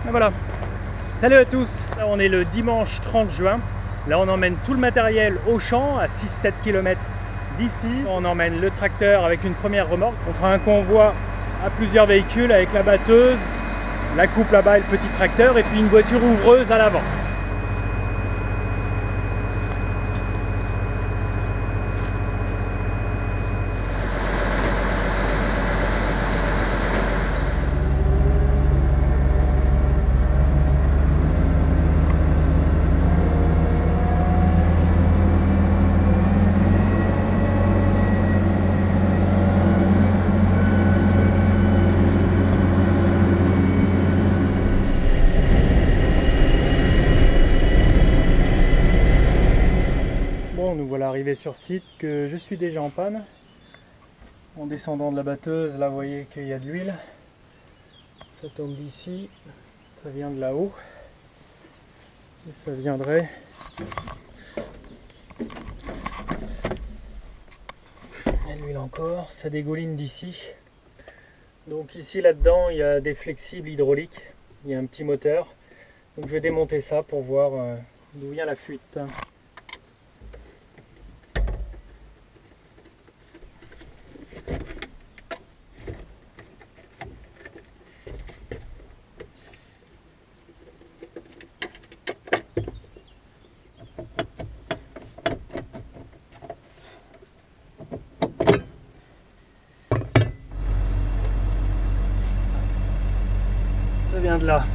Et voilà. Salut à tous. Là, on est le dimanche 30 juin. Là, on emmène tout le matériel au champ à 6-7 km d'ici. On emmène le tracteur avec une première remorque. On fera un convoi à plusieurs véhicules avec la batteuse, la coupe là-bas et le petit tracteur, et puis une voiture ouvreuse à l'avant. Nous voilà arrivés sur site, que je suis déjà en panne. En descendant de la batteuse, là vous voyez qu'il y a de l'huile. Ça tombe d'ici, ça vient de là-haut. Et ça viendrait et l'huile encore, ça dégouline d'ici. Donc ici là-dedans il y a des flexibles hydrauliques, il y a un petit moteur. Donc je vais démonter ça pour voir d'où vient la fuite. Ça vient de là. Donc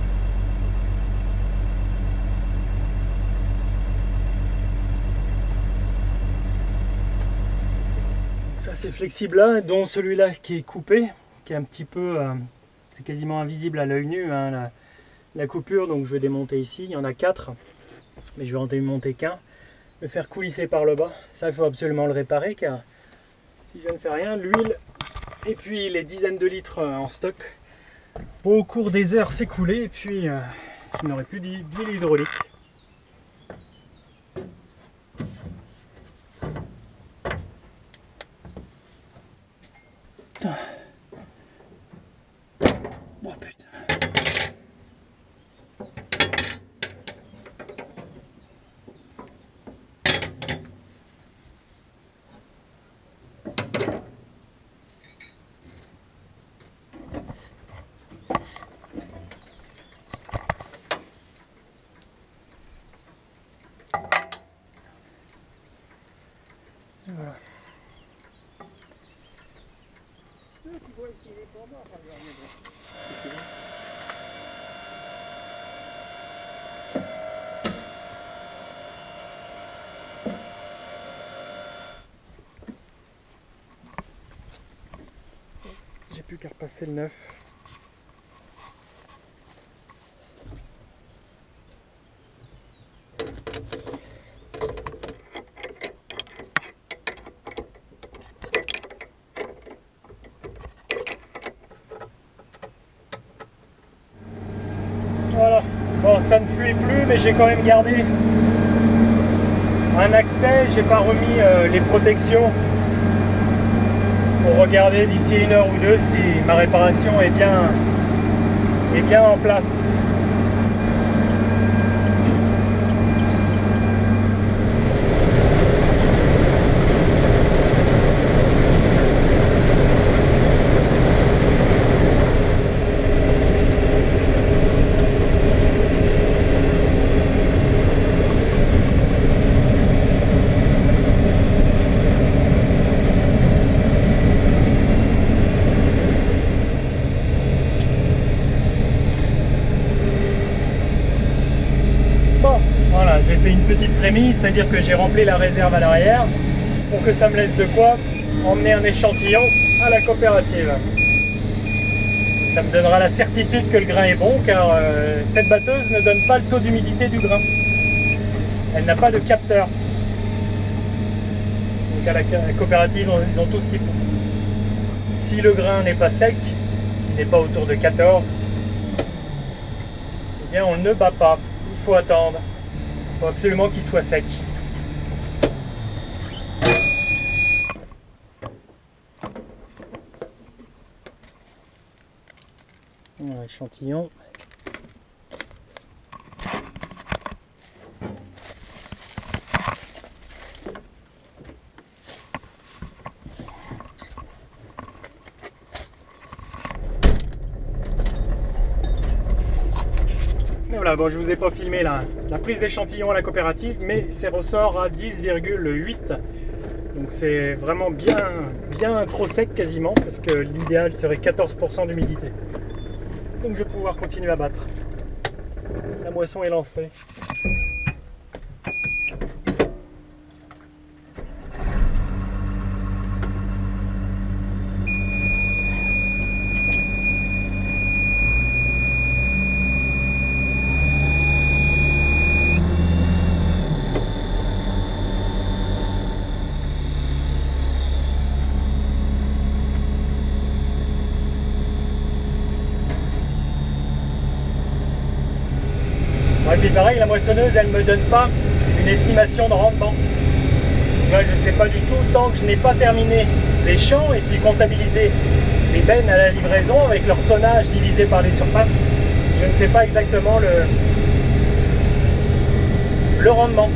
ça c'est flexible là, dont celui-là qui est coupé, qui est un petit peu, c'est quasiment invisible à l'œil nu, hein, la coupure. Donc je vais démonter ici, il y en a 4, mais je vais en démonter qu'un, le faire coulisser par le bas. Ça il faut absolument le réparer, car si je ne fais rien, l'huile et puis les dizaines de litres en stock au cours des heures s'écouler, et puis je n'aurai plus d'huile hydraulique. Oh putain. Voilà. J'ai plus qu'à repasser le neuf. Voilà, bon ça ne fuit plus, mais j'ai quand même gardé un accès. J'ai pas remis les protections pour regarder d'ici 1 heure ou 2 si ma réparation est bien en place. Voilà, j'ai fait une petite trémie, c'est-à-dire que j'ai rempli la réserve à l'arrière pour que ça me laisse de quoi emmener un échantillon à la coopérative. Ça me donnera la certitude que le grain est bon, car cette batteuse ne donne pas le taux d'humidité du grain. Elle n'a pas de capteur. Donc à la coopérative, ils ont tout ce qu'il faut. Si le grain n'est pas sec, il n'est pas autour de 14, eh bien on ne bat pas. Il faut attendre. Il faut absolument qu'il soit sec. Voilà l'échantillon. Et voilà, bon, je vous ai pas filmé la prise d'échantillon à la coopérative, mais c'est ressort à 10,8. Donc c'est vraiment bien trop sec quasiment, parce que l'idéal serait 14% d'humidité. Donc je vais pouvoir continuer à battre. La moisson est lancée. Et puis pareil, la moissonneuse, elle ne me donne pas une estimation de rendement. Là, je ne sais pas du tout, tant que je n'ai pas terminé les champs et puis comptabilisé les bennes à la livraison avec leur tonnage divisé par les surfaces, je ne sais pas exactement le rendement.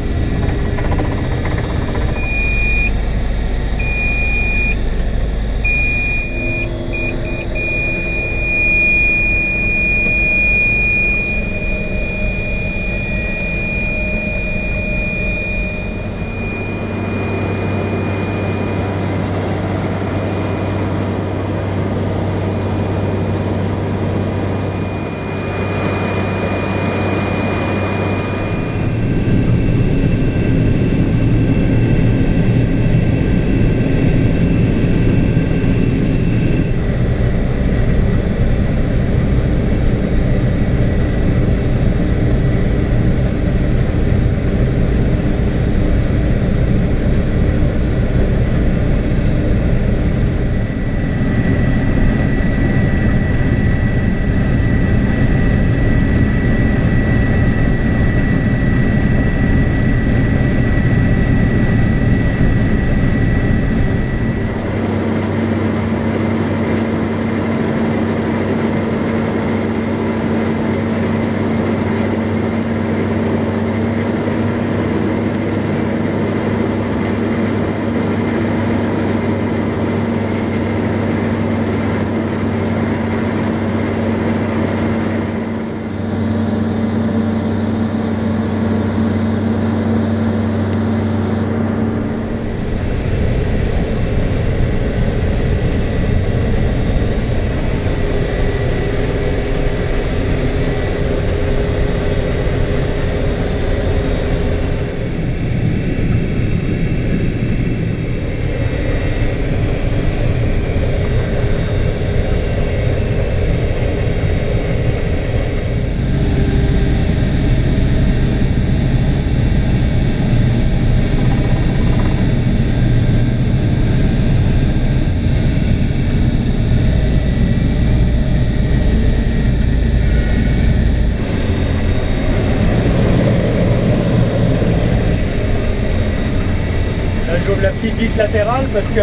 J'ouvre la petite vitre latérale parce que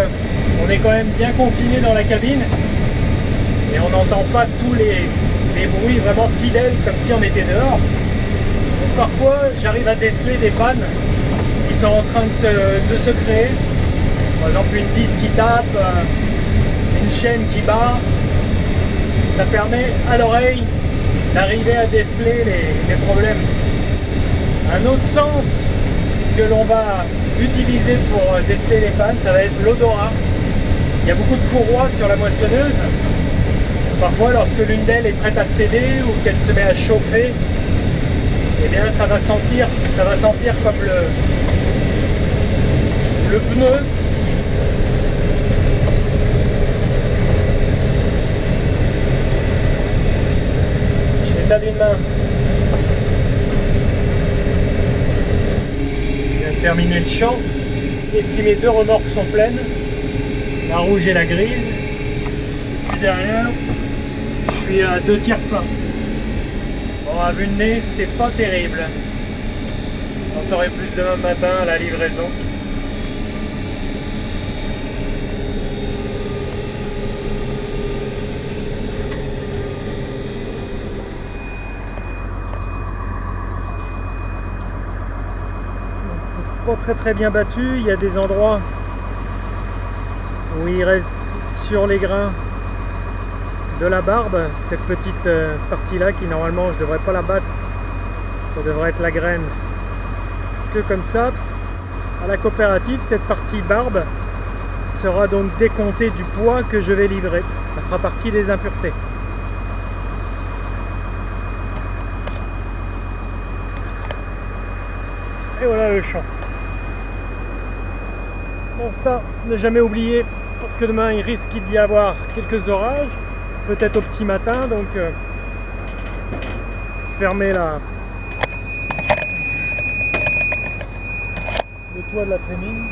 on est quand même bien confiné dans la cabine et on n'entend pas tous les bruits vraiment fidèles comme si on était dehors. Donc parfois j'arrive à déceler des pannes qui sont en train de se créer. Par exemple une vis qui tape, une chaîne qui bat. Ça permet à l'oreille d'arriver à déceler les problèmes. Un autre sens que l'on va utiliser pour déceler les pannes, ça va être l'odorat. Il y a beaucoup de courroies sur la moissonneuse. Parfois, lorsque l'une d'elles est prête à céder ou qu'elle se met à chauffer, eh bien, ça va sentir comme le pneu. Je fais ça d'une main. Terminer le champ et puis mes deux remorques sont pleines, la rouge et la grise, et puis derrière je suis à 2 tiers plein. Bon, à vue de nez c'est pas terrible, j'en saurai plus demain matin à la livraison. Pas très bien battu, il y a des endroits où il reste sur les grains de la barbe, cette petite partie là qui normalement je devrais pas la battre Ça devrait être la graine que comme ça. À la coopérative, cette partie barbe sera donc décomptée du poids que je vais livrer. Ça fera partie des impuretés. Et voilà le champ. Bon, ça, ne jamais oublier, parce que demain il risque d'y avoir quelques orages, peut-être au petit matin, donc fermez le toit de la trémine.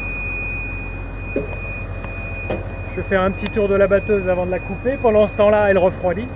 Je vais faire un petit tour de la batteuse avant de la couper. Pendant ce temps-là, elle refroidit.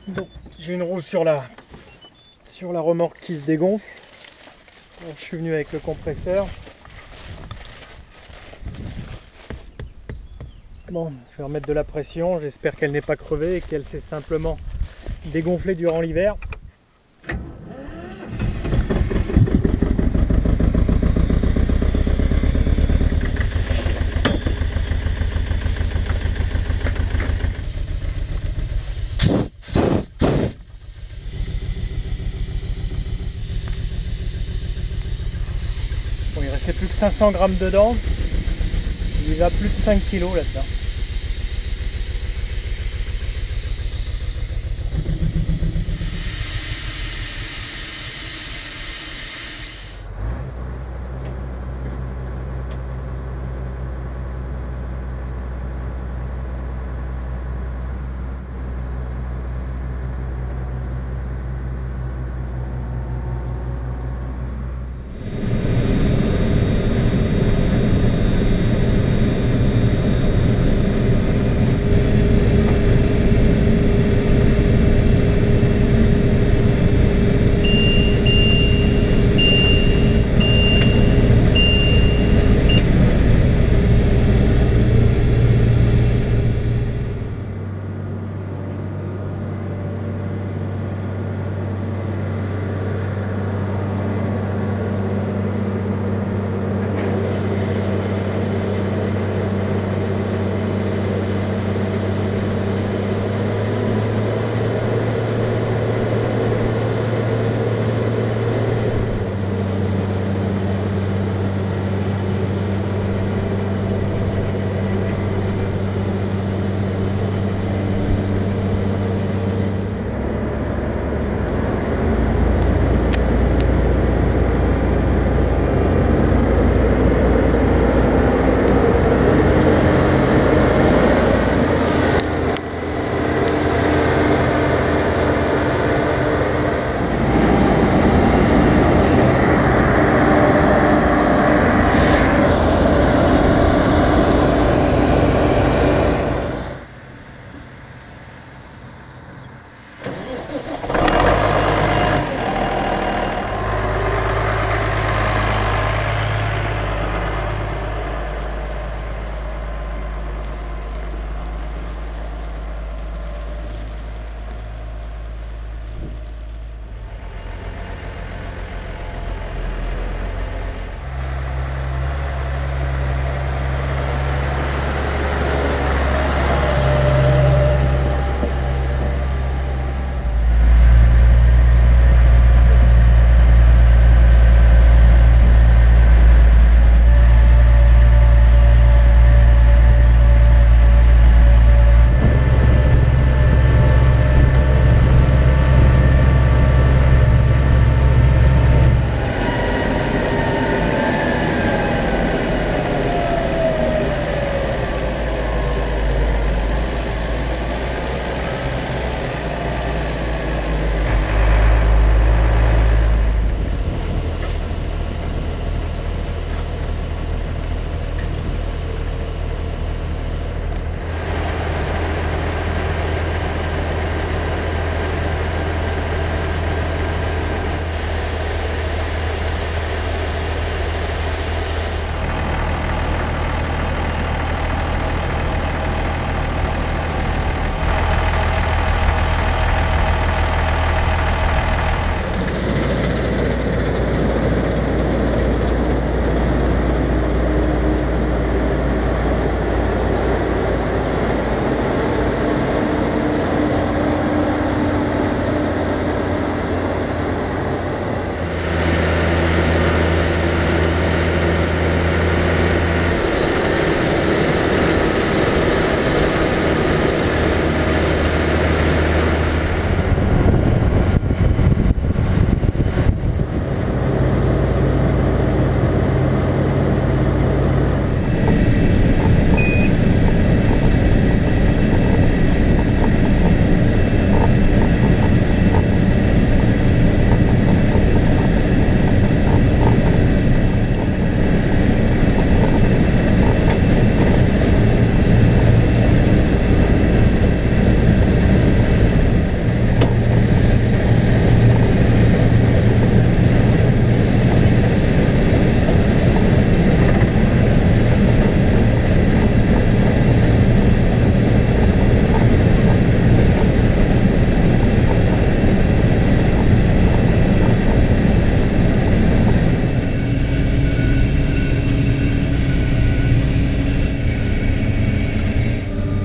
Donc j'ai une roue sur la remorque qui se dégonfle. Donc, je suis venu avec le compresseur. Bon, je vais remettre de la pression, j'espère qu'elle n'est pas crevée et qu'elle s'est simplement dégonflée durant l'hiver. Bon, il restait plus que 500 grammes dedans, il y va plus de 5 kilos là-dedans.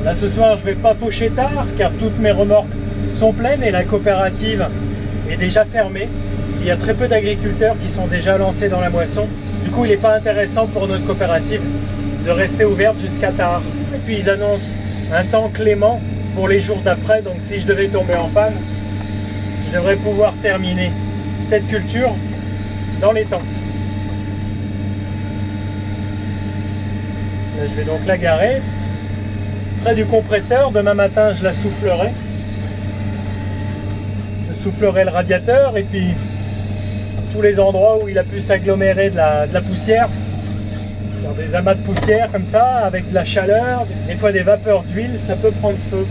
Là ce soir je vais pas faucher tard car toutes mes remorques sont pleines et la coopérative est déjà fermée. Il y a très peu d'agriculteurs qui sont déjà lancés dans la moisson. Du coup il n'est pas intéressant pour notre coopérative de rester ouverte jusqu'à tard. Et puis ils annoncent un temps clément pour les jours d'après, donc si je devais tomber en panne, je devrais pouvoir terminer cette culture dans les temps. Là, je vais donc la garer près du compresseur. Demain matin je la soufflerai. Je soufflerai le radiateur et puis tous les endroits où il a pu s'agglomérer de la poussière, dans des amas de poussière comme ça, avec de la chaleur, des fois des vapeurs d'huile, ça peut prendre feu.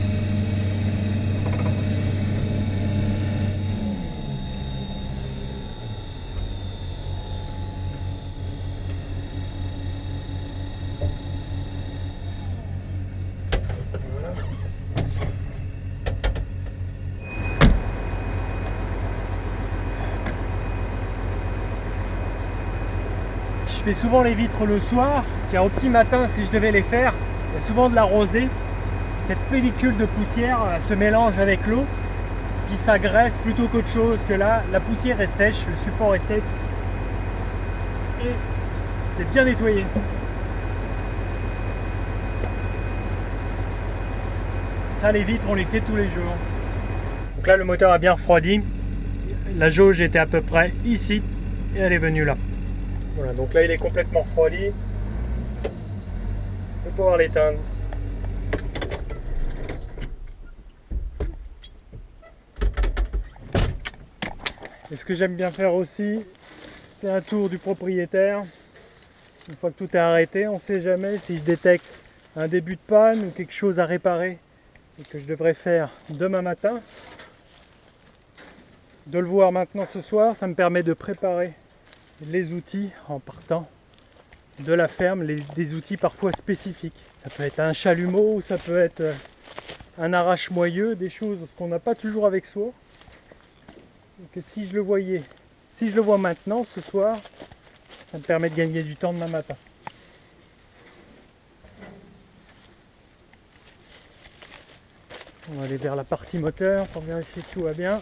Je fais souvent les vitres le soir, car au petit matin, si je devais les faire, il y a souvent de la rosée. Cette pellicule de poussière se mélange avec l'eau, puis ça graisse plutôt qu'autre chose. Que là, la poussière est sèche, le support est sec, et c'est bien nettoyé. Ça, les vitres, on les fait tous les jours. Donc là, le moteur a bien refroidi. La jauge était à peu près ici, et elle est venue là. Voilà, donc là il est complètement refroidi. Je vais pouvoir l'éteindre. Et ce que j'aime bien faire aussi, c'est un tour du propriétaire. Une fois que tout est arrêté, on ne sait jamais si je détecte un début de panne ou quelque chose à réparer et que je devrais faire demain matin. De le voir maintenant ce soir, ça me permet de préparer les outils en partant de la ferme, des outils parfois spécifiques. Ça peut être un chalumeau, ça peut être un arrache-moyeu, des choses qu'on n'a pas toujours avec soi. Et que si je le vois maintenant, ce soir, ça me permet de gagner du temps demain matin. On va aller vers la partie moteur pour vérifier que tout va bien.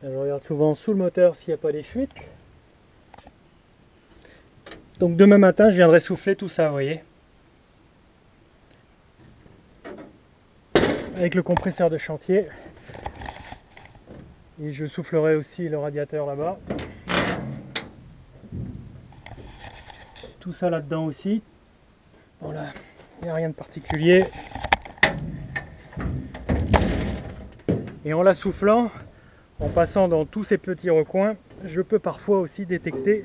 Je regarde souvent sous le moteur s'il n'y a pas des fuites. Donc demain matin, je viendrai souffler tout ça, vous voyez. Avec le compresseur de chantier. Et je soufflerai aussi le radiateur là-bas. Tout ça là-dedans aussi. Voilà, il n'y a rien de particulier. Et en la soufflant, en passant dans tous ces petits recoins, je peux parfois aussi détecter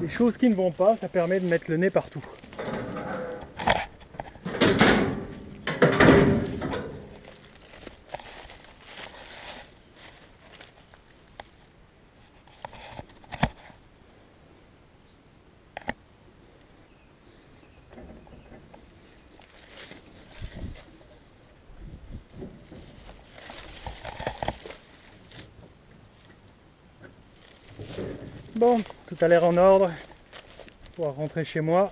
des choses qui ne vont pas. Ça permet de mettre le nez partout. Bon, tout a l'air en ordre. On va rentrer chez moi.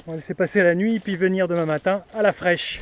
On va laisser passer la nuit puis venir demain matin à la fraîche.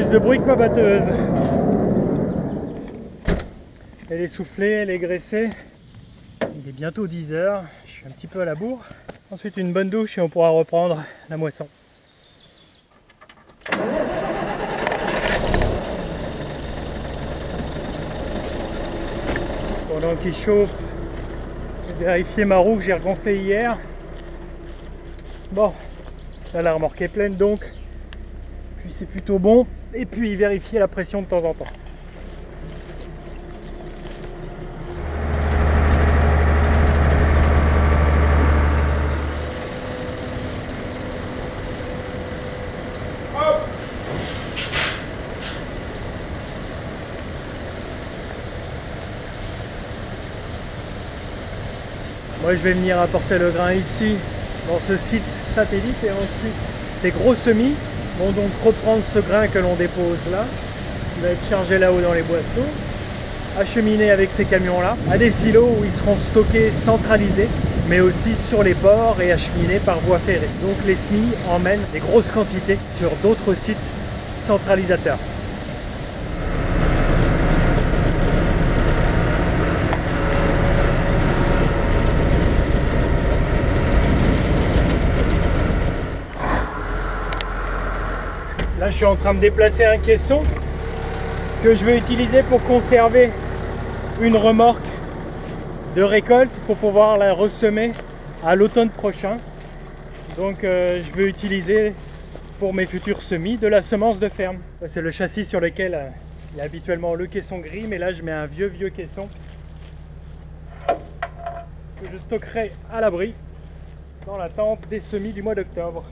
plus de bruit que ma batteuse. Elle est soufflée, elle est graissée. Il est bientôt 10 h, je suis un petit peu à la bourre. Ensuite une bonne douche et on pourra reprendre la moisson. Pendant qu'il chauffe, j'ai vérifié ma roue que j'ai regonflée hier. Bon, là la remorque est pleine donc, puis c'est plutôt bon. Et puis vérifier la pression de temps en temps. Moi je vais venir apporter le grain ici, dans ce site satellite, et ensuite ces gros semis vont donc reprendre ce grain que l'on dépose là, qui va être chargé là-haut dans les boîteaux, acheminé avec ces camions là, à des silos où ils seront stockés centralisés, mais aussi sur les ports et acheminés par voie ferrée. Donc les semis emmènent des grosses quantités sur d'autres sites centralisateurs. Là, je suis en train de déplacer un caisson que je vais utiliser pour conserver une remorque de récolte pour pouvoir la ressemer à l'automne prochain. Donc, je vais utiliser pour mes futurs semis de la semence de ferme. C'est le châssis sur lequel il y a habituellement le caisson gris, mais là, je mets un vieux caisson que je stockerai à l'abri dans l'attente des semis du mois d'octobre.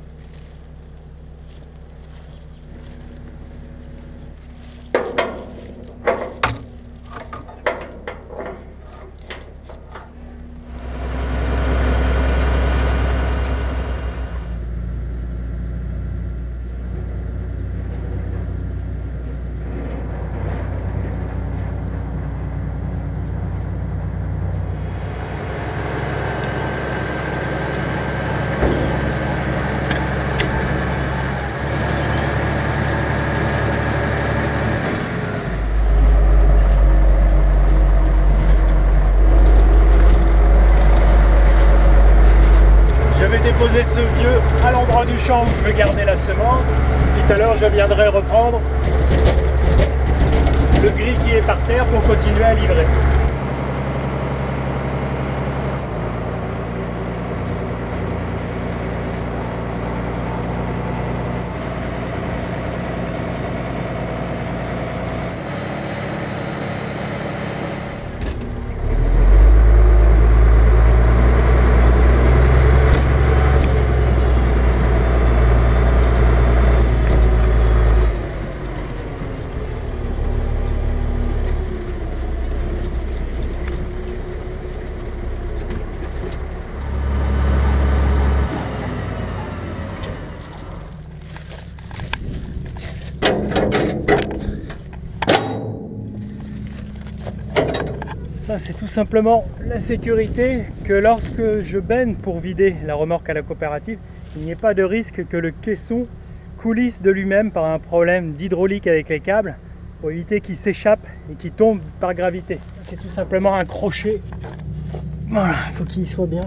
Poser ce vieux à l'endroit du champ où je veux garder la semence. Tout à l'heure je viendrai reprendre le gris qui est par terre pour continuer à livrer. Ça, c'est tout simplement la sécurité que lorsque je benne pour vider la remorque à la coopérative, il n'y ait pas de risque que le caisson coulisse de lui-même par un problème d'hydraulique avec les câbles pour éviter qu'il s'échappe et qu'il tombe par gravité. C'est tout simplement un crochet. Voilà, il faut qu'il soit bien.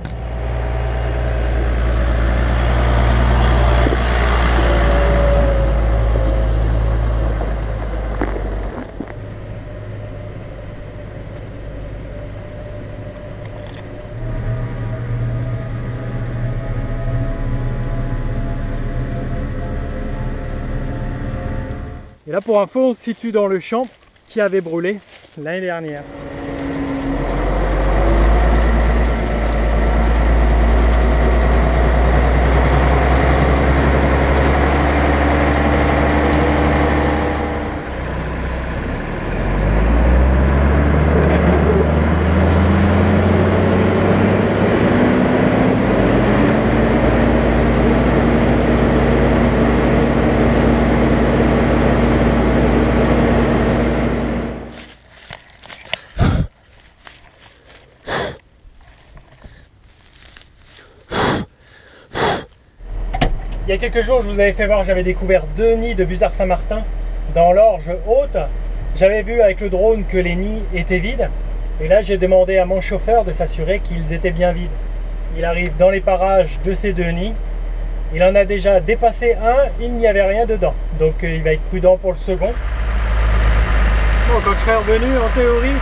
Et là, pour info, on se situe dans le champ qui avait brûlé l'année dernière. Il y a quelques jours, je vous avais fait voir, j'avais découvert 2 nids de busards Saint-Martin dans l'orge haute, j'avais vu avec le drone que les nids étaient vides. Et là, j'ai demandé à mon chauffeur de s'assurer qu'ils étaient bien vides. Il arrive dans les parages de ces 2 nids. Il en a déjà dépassé un, il n'y avait rien dedans. Donc il va être prudent pour le second. Bon, quand je serai revenu, en théorie,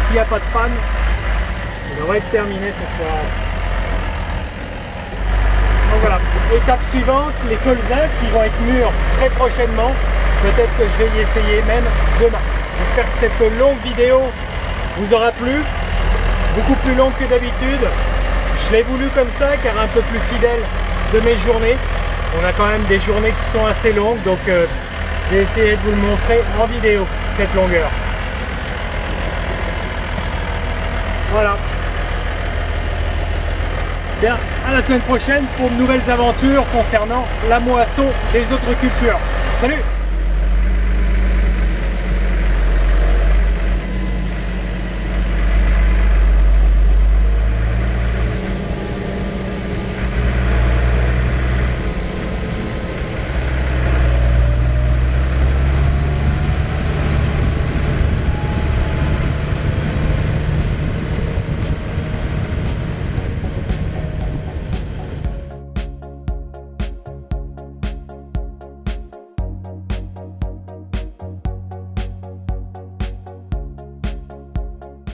s'il n'y a pas de panne, il devrait être terminé ce soir. Donc voilà, étape suivante, les colzins qui vont être mûrs très prochainement. Peut-être que je vais y essayer même demain. J'espère que cette longue vidéo vous aura plu, beaucoup plus longue que d'habitude. Je l'ai voulu comme ça car un peu plus fidèle de mes journées. On a quand même des journées qui sont assez longues, donc j'ai essayé de vous le montrer en vidéo, cette longueur. Voilà. Bien, à la semaine prochaine pour de nouvelles aventures concernant la moisson des autres cultures. Salut!